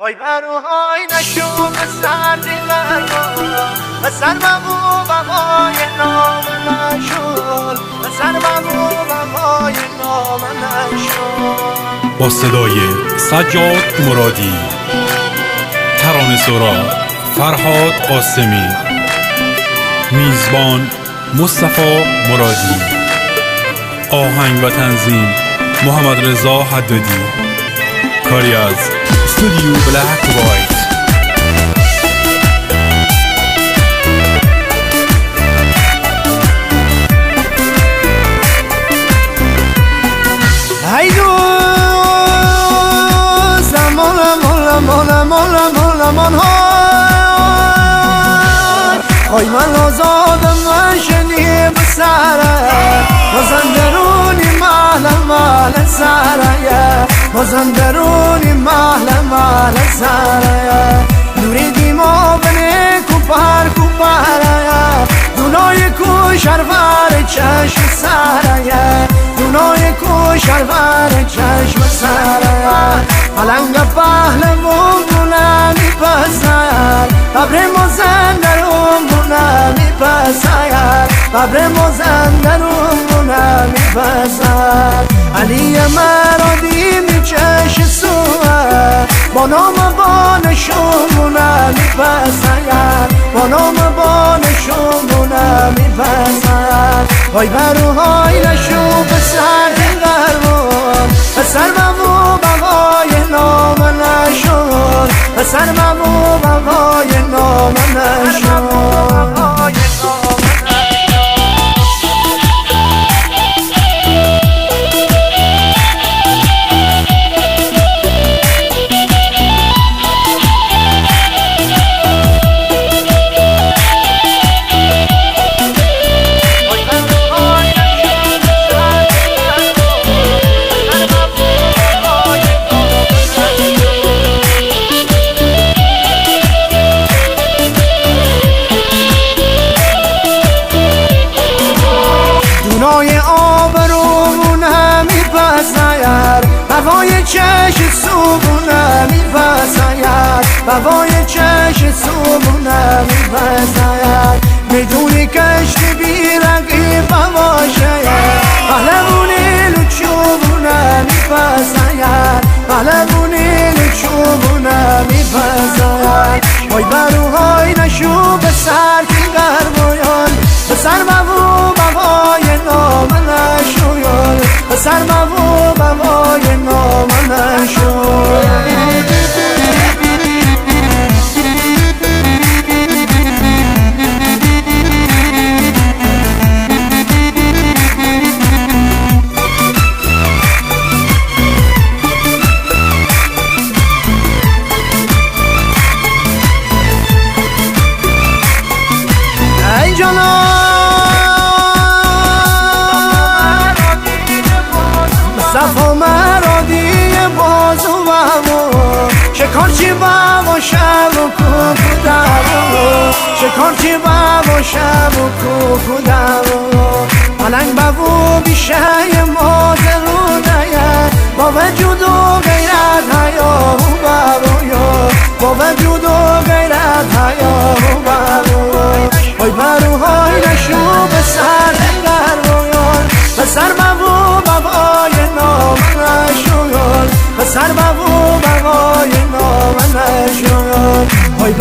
های بروهای نشو به سردی غیار به سر مبو بقای نام نشول به سر مبو بقای نام نشول. با صدای سجاد مرادی، ترانه سرا فرهاد قاسمی، میزبان مصطفی مرادی، آهنگ و تنظیم محمد رضا حدادی، کاری از استودیو بلک وایت. ای دو زمان های من آزادم نشنی بسره بازم درونی محل سره بازم درونی محل سره نوری دیما بنه کوپره دونای کو شرور چشم سره دونای کو شرور چشم سره پلنگ پهلوان دونه میپسر قبر مازندرون دونه میپسر قبر مازندرون دونه میپسر علی مرادی میچش سوه با نام بانشون دونه میپسر با نام بانشون دونه میپسر های بروهای نشو به سر غربان به سر ممو بقای نام نشون به سر ممو بقای نام نشون. دونای آبرومونه میپسر بوای چش صوبونه میپسر بوای چش صوبونه میپسر میدونی کشتی بیرقی بواشه پهلوونی لچوبونه میپسر پهلوونی لچوبونه میپسر وای بروهای نشو به سر که غربایان به سر مبو بوای نام نشویان به سر مبو بوای نام نشویان. ای جانا صفا مرادی بازو بابو شکارچی بابا شب و کوکو دارو شکارچی بابا شب و کوکو دارو پلنگ بابو بیشه مادرونه با وجود و غیرت هیا بابو با وجود و غیرت هیا بابو های بروهای نشو به سر غربایان به سر بابو بابای نام نشویان به سر بابو بابای نام نشویان های